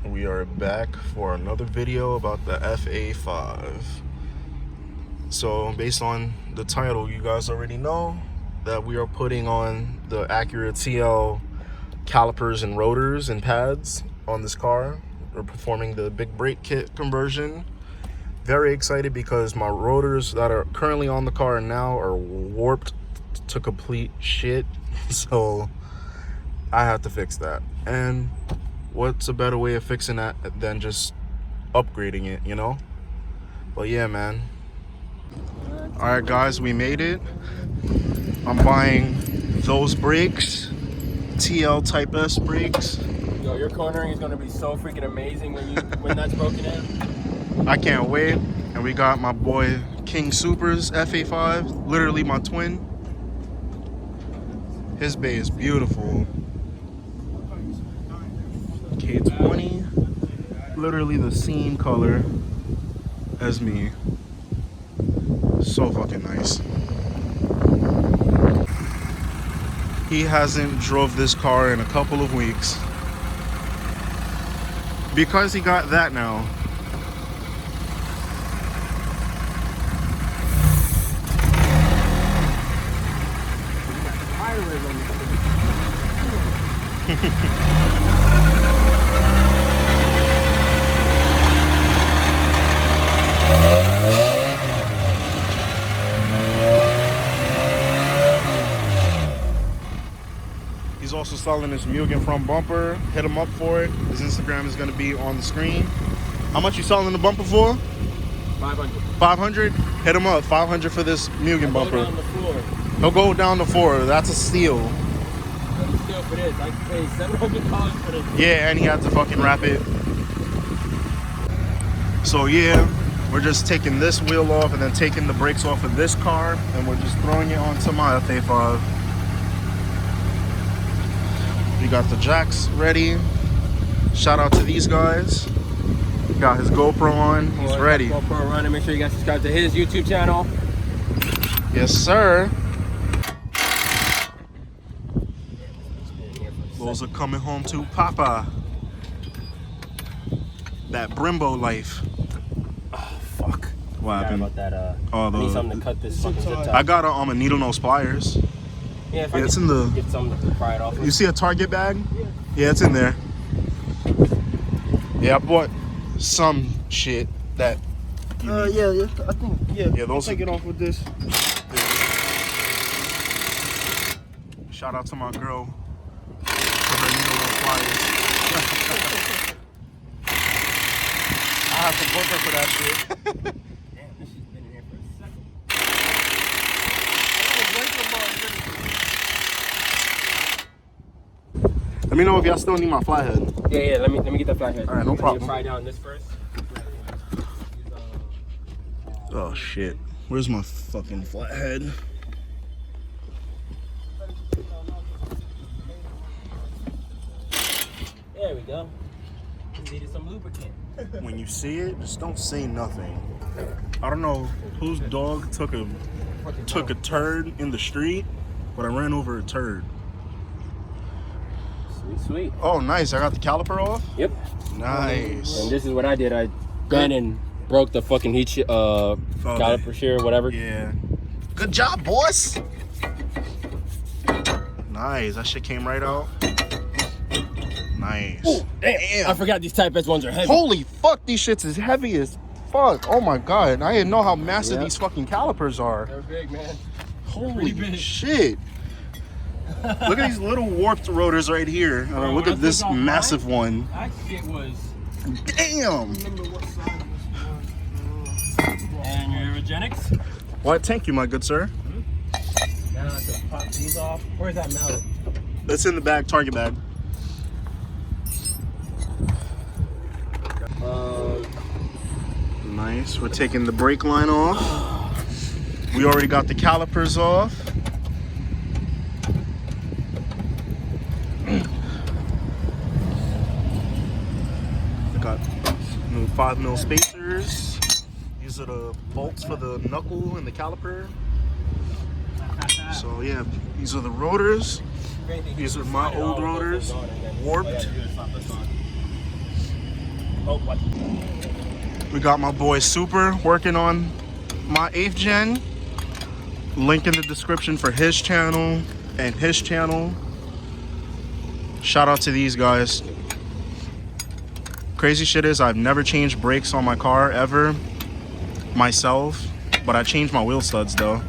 We are back for another video about the FA5. So based on the title, you guys already know that we are putting on the Acura TL calipers and rotors and pads on this car. We're performing the big brake kit conversion. Very excited because my rotors that are currently on the car now are warped to complete shit. So I have to fix that. And what's a better way of fixing that than just upgrading it, you know? But yeah, man. All right, guys, we made it. I'm buying those brakes, TL Type S brakes. Yo, your cornering is gonna be so freaking amazing when that's broken in. I can't wait. And we got my boy King Super's FA5, literally my twin. His bay is beautiful. K20, literally the same color as me. So fucking nice. He hasn't drove this car in a couple of weeks because he got that now. He's also selling his Mugen Bumper. Hit him up for it. His Instagram is going to be on the screen. How much you selling the bumper for? 500. 500? Hit him up. 500 for this Mugen Bumper. Down the floor. He'll go down to 4. That's a steal. That's a steal for this. I can pay $700 for this. Yeah, and he had to fucking wrap it. So yeah, we're just taking this wheel off and then taking the brakes off of this car, and we're just throwing it onto my FA5. We got the jacks ready. Shout out to these guys. Got his GoPro on. He's ready. GoPro running. Make sure you guys subscribe to his YouTube channel. Yes, sir. Those are coming home to Papa. That Brembo life. Oh fuck. What happened? About that, oh, I need something to cut this fucking zip tie. I got a needle nose pliers. Yeah, if I it's in the. Get something to pry it off. You see a Target bag? Yeah, it's in there. Yeah, I bought some shit that. Yeah, I think Yeah, those. take it off with this. Shout out to my girl for her needle nose pliers. I have to book her for that shit. Damn, this has been in here for a second. Let me know if y'all still need my flathead. Yeah, let me get the flathead. All right, no problem. Fry down this first. Oh shit. Where's my fucking flathead? There we go. Needed some lubricant. When you see it, just don't say nothing. I don't know whose dog took a turd in the street, but I ran over a turd. Sweet. Oh, nice. I got the caliper off? Yep. Nice. And this is what I did. I ran and broke the fucking heat caliper shear, whatever. Yeah. Good job, boss. Nice. That shit came right out. Nice. Ooh, damn. I forgot these Type S ones are heavy. Holy fuck, these shits is heavy as fuck. Oh my god. I didn't know how massive these fucking calipers are. They're big, man. Holy shit. Look at these little warped rotors right here. Bro, look at this massive one. That shit was... Damn. And your aerogenics? Why, thank you, my good sir. Now I have to pop these off. Where's that mallet? It's in the bag, Target bag. Nice. We're taking the brake line off. We already got the calipers off. Got new 5mm spacers. These are the bolts for the knuckle and the caliper. So yeah, these are the rotors. These are my old rotors, warped. Oh, what? We got my boy Super working on my 8th gen. Link in the description for his channel and his channel. Shout out to these guys. Crazy shit is I've never changed brakes on my car ever myself, but I changed my wheel studs though.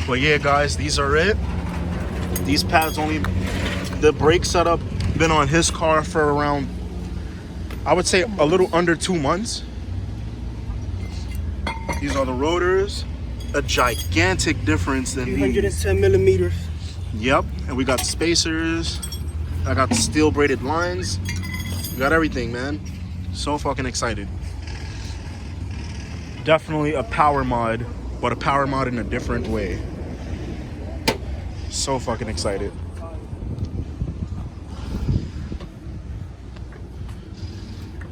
But yeah guys, these are it. These pads only, the brake setup been on his car for around, I would say a little under 2 months. These are the rotors. A gigantic difference than these. 210 millimeters. Yep, and we got the spacers. I got the steel braided lines. We got everything, man. So fucking excited. Definitely a power mod, but a power mod in a different way. So fucking excited.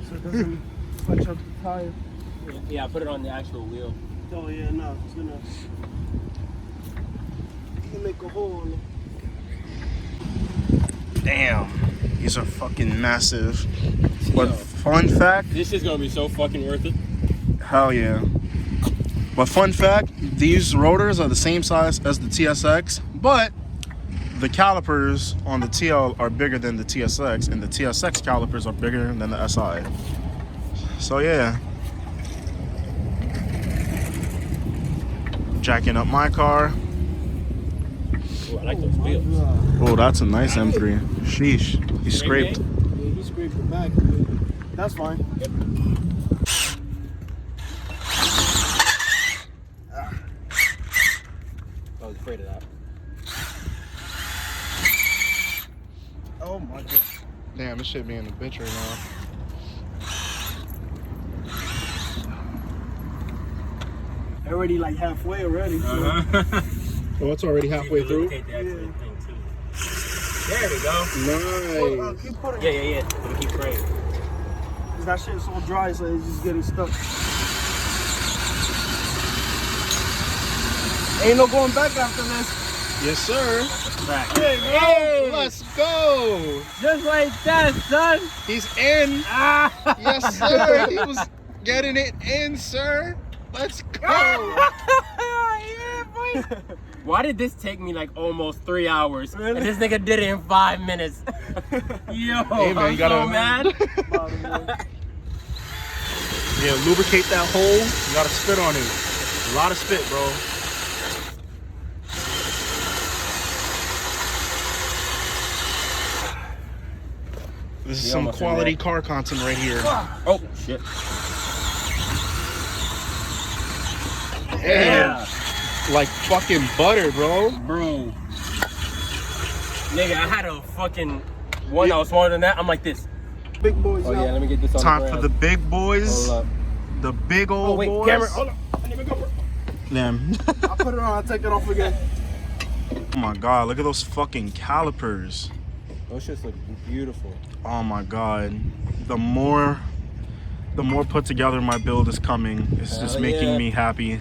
So it doesn't punch up the tire. Yeah, I put it on the actual wheel. Oh yeah, no, it's gonna make a hole in it. Damn, these are fucking massive. But fun fact, This is gonna be so fucking worth it. hell yeah. But fun fact, these rotors are the same size as the TSX, but the calipers on the TL are bigger than the TSX, and the TSX calipers are bigger than the SI. So yeah. Jacking up my car. Ooh, I like those wheels. Oh, that's a nice M3. Sheesh. He scraped. Yeah, he scraped the back. That's fine. Yep. I was afraid of that. Oh my god. Damn, this shit being a bitch right now. Already like halfway already. So. Oh, it's already halfway through. There we go. Nice. Keep putting Yeah. Let me keep praying. Cause that shit's so dry, so it's just getting stuck. Ain't no going back after this. Yes, sir. Back. Hey, bro. Hey, let's go. Just like that, son. He's in. Ah. Yes, sir. He was getting it in, sir. Let's go. Yeah, boy. Why did this take me like almost 3 hours? Really? And this nigga did it in 5 minutes. Yo, Hey, man, I'm you gotta- so mad. Yeah, lubricate that hole. You gotta spit on it. A lot of spit, bro. This is He some almost in quality there. car content right here. Oh, shit. Yeah. Like fucking butter, bro. Bro. Nigga, I had a fucking one that was smaller than that. I'm like this. Big boys. Oh, now. yeah, let me get this on Time the for ground. the big boys. Hold up. The big old Oh, wait, boys. camera. Hold on. I need to go. Them. I put it on, I take it off again. Oh my god, look at those fucking calipers. Those shits look beautiful. Oh my god. The more put together my build is coming, it's just Hell making yeah. me happy.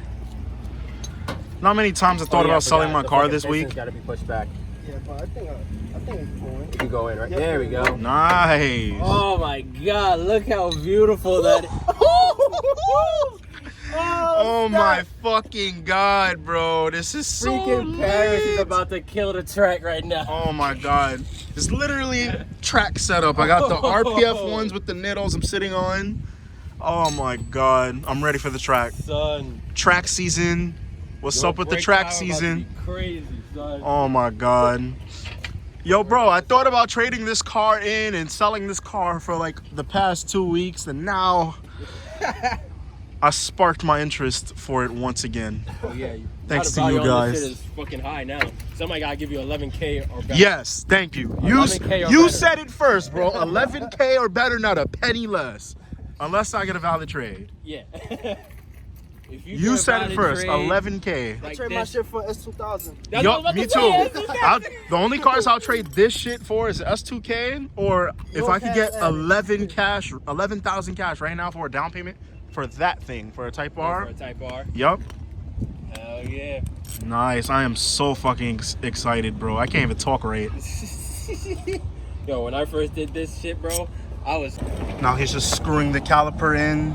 Not many times I thought about selling my car this week. Got to be pushed back. Yeah, but I think it's going. You go in, right? Yep, There we there go. we Nice. Oh my god, look how beautiful that is. Oh my fucking god, bro. This is so Freaking Paris is lit. about to kill the track right now. Oh my god. It's literally track setup. I got the RPF ones with the niddles I'm sitting on. Oh my god. I'm ready for the track. Son. Track season. What's Your up with the brake track power about to season? be crazy, son. Oh my god. Yo, bro, I thought about trading this car in and selling this car for like the past 2 weeks, and now I sparked my interest for it once again. Oh yeah. Thanks the to you value on this guys. shit is fucking high now. Somebody gotta give you 11K or better. Yes, thank you. 11K or You better. said it first, bro. 11K or better, not a penny less. Unless I get a valid trade. Yeah. If You get a said it valid first, trade, 11K. like Trade my this- shit for S2000. That's what I Yup, was about me to say, too. S2000. The only cars I'll trade this shit for is S2K, or if No I could get cash. 11,000 cash right now for a down payment for that thing, for a Type For R. a Type R. Yup. Hell yeah. Nice. I am so fucking excited, bro. I can't even talk right. Yo, when I first did this shit, bro, Now he's just screwing the caliper in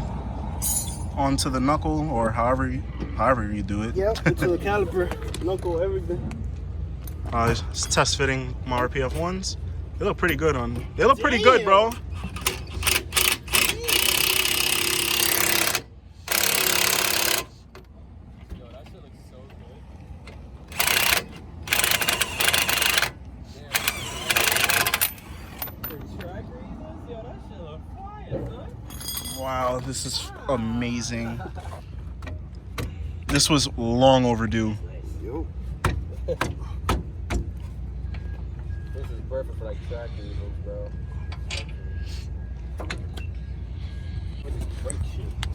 onto the knuckle, or however you do it. Yep, into the caliper, knuckle, everything. It's test fitting my RPF ones. They look pretty good on. They look pretty good, bro. Wow, this is amazing. This was long overdue. Yo. This is perfect for like track reasons, bro.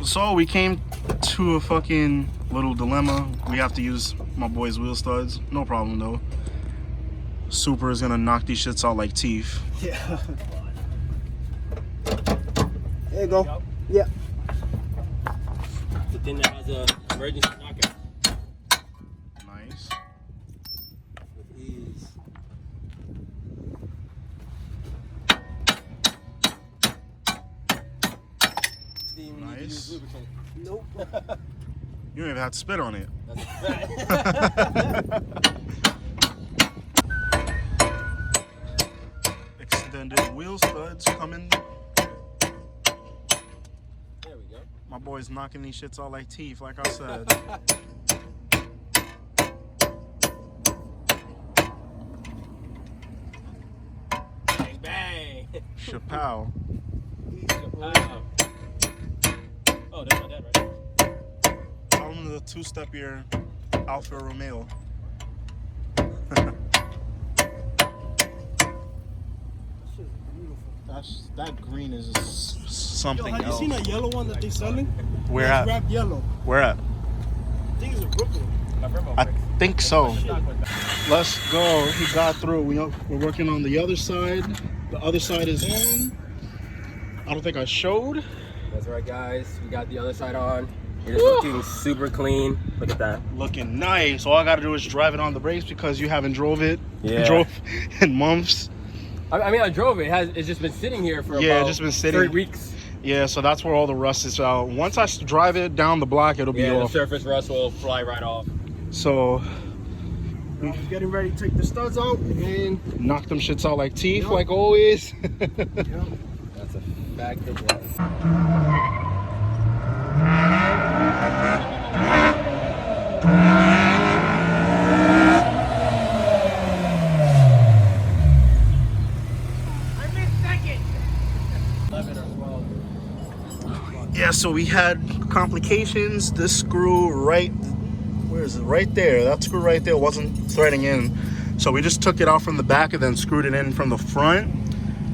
So we came to a fucking little dilemma. We have to use my boy's wheel studs. No problem though. Super is gonna knock these shits out like teeth. Yeah. There you go. Yeah. The thing that has a emergency knockout. Nice. With ease. Nice. Nope. You don't even have to spit on it. That's a Extended wheel studs coming. There we go. My boy's knocking these shits out like teeth, like I said. Bang, bang. Chappelle. Wow. Oh, that's my dad right there. Tell him the two-step here, Alfa Romeo. That green is something Have you else. seen that yellow one that they selling? Where It's at? wrapped yellow. Where at? I think it's in Brooklyn. My Brembo I brakes. think so. Stock with that. Let's go. He got through. We're working on the other side. The other side is on. I don't think I showed. That's right, guys. We got the other side on. It is looking super clean. Look at that. Looking nice. All I got to do is drive it on the brakes because you haven't drove it. Yeah. Drove in months. I mean, I drove it. It's just been sitting here for Yeah, about just been sitting. 3 weeks. Yeah, so that's where all the rust is out. Once I drive it down the block, it'll be Yeah, the off. surface rust will fly right off. So I'm getting ready to take the studs out and knock them shits out like teeth, Yep. like always. That's a fact of life. Yeah, so we had complications. This screw right, where is it? Right there. That screw right there wasn't threading in. So we just took it out from the back and then screwed it in from the front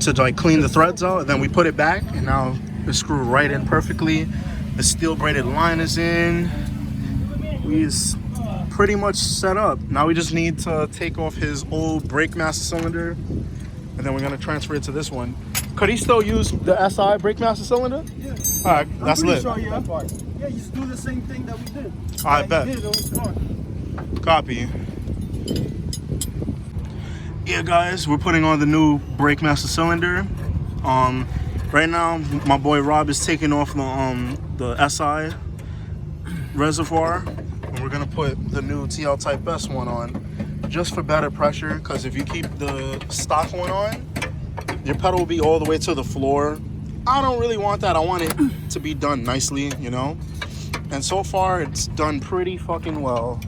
to like clean the threads out. And then we put it back and now it's screwed right in perfectly. The steel braided line is in. We's pretty much set up. Now we just need to take off his old brake master cylinder and then we're gonna transfer it to this one. Could he still use the SI brake master cylinder? yeah. All right, that's I'm lit. pretty sure, yeah. Yeah, you just do the same thing that we did. I That bet. he did on his car. Copy. Yeah, guys, we're putting on the new brake master cylinder. Right now, my boy Rob is taking off the SI reservoir, and we're gonna put the new TL Type S one on, just for better pressure. Because if you keep the stock one on, your pedal will be all the way to the floor. I don't really want that. I want it to be done nicely, you know. And so far, it's done pretty fucking well.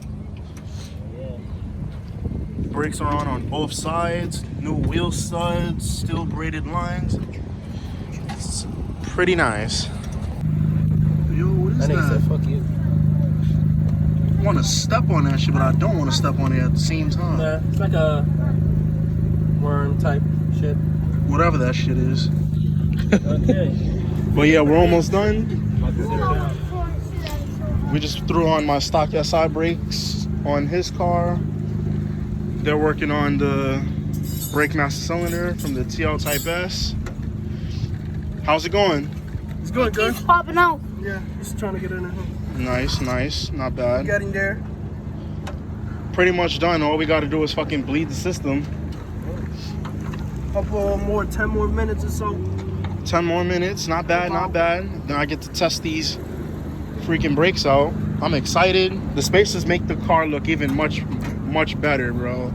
Brakes are on both sides, new wheel studs, steel braided lines. It's pretty nice. Yo, what is That nigga said, that? fuck you. I want to step on that shit, but I don't want to step on it at the same time. Nah, it's like a worm type shit. Whatever that shit is. Okay. But yeah, we're almost done. About to sit down. We just threw on my stock SI brakes on his car. They're working on the brake master cylinder from the TL Type S. How's it going? It's going good. It's popping out. Yeah, just trying to get in there. Nice, nice, not bad. Getting there. Pretty much done. All we got to do is fucking bleed the system. Couple more, 10 more minutes or so. 10 more minutes. Not bad, not bad. Then I get to test these freaking brakes out. I'm excited. The spacers make the car look even much better, bro.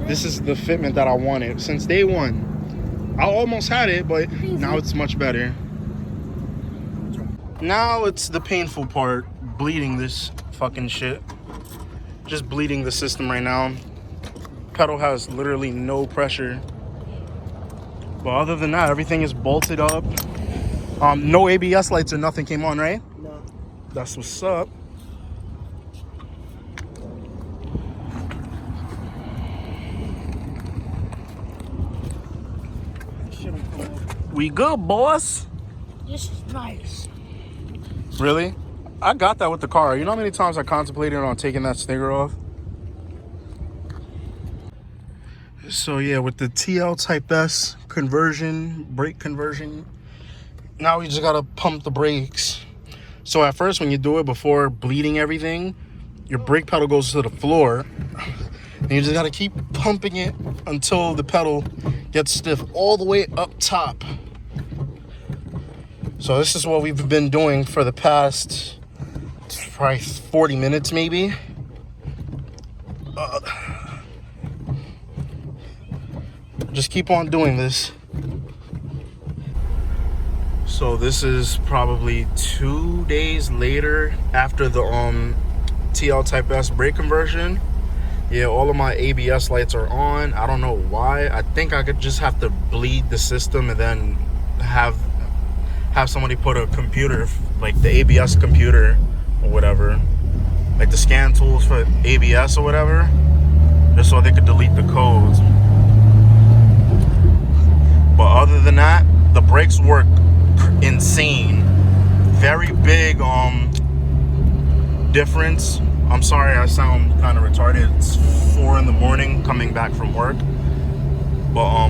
This is the fitment that I wanted since day one. I almost had it, but now it's much better. Now it's the painful part, bleeding this fucking shit. Just bleeding the system right now. Pedal has literally no pressure. But other than that, everything is bolted up. No ABS lights or nothing came on, right? No. That's what's up. We good, boss. This is nice. Really? I got that with the car. You know how many times I contemplated on taking that sticker off? So yeah, with the TL Type S conversion, brake conversion, now we just gotta pump the brakes. So at first when you do it before bleeding everything, your brake pedal goes to the floor. And you just gotta keep pumping it until the pedal gets stiff all the way up top. So this is what we've been doing for the past probably 40 minutes maybe. Just keep on doing this. So this is probably 2 days later after the TL Type S brake conversion. Yeah, all of my ABS lights are on. I don't know why. I think I could just have to bleed the system and then have somebody put a computer, like the ABS computer or whatever, like the scan tools for ABS or whatever, just so they could delete the codes. But other than that, the brakes work insane. Very big difference. I'm sorry I sound kind of retarded. It's 4 in the morning coming back from work. But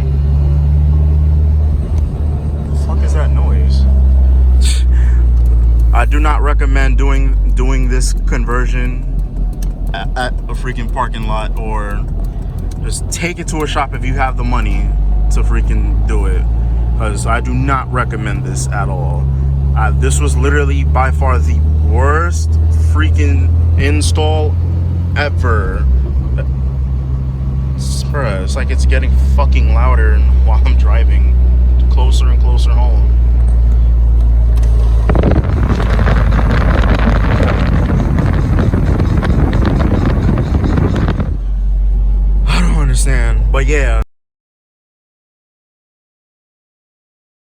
the fuck is that noise? I do not recommend doing this conversion at a freaking parking lot, or just take it to a shop if you have the money to freaking do it, because I do not recommend this at all. This was literally by far the worst freaking install ever. It's like it's getting fucking louder while I'm driving closer and closer home. I don't understand, but yeah,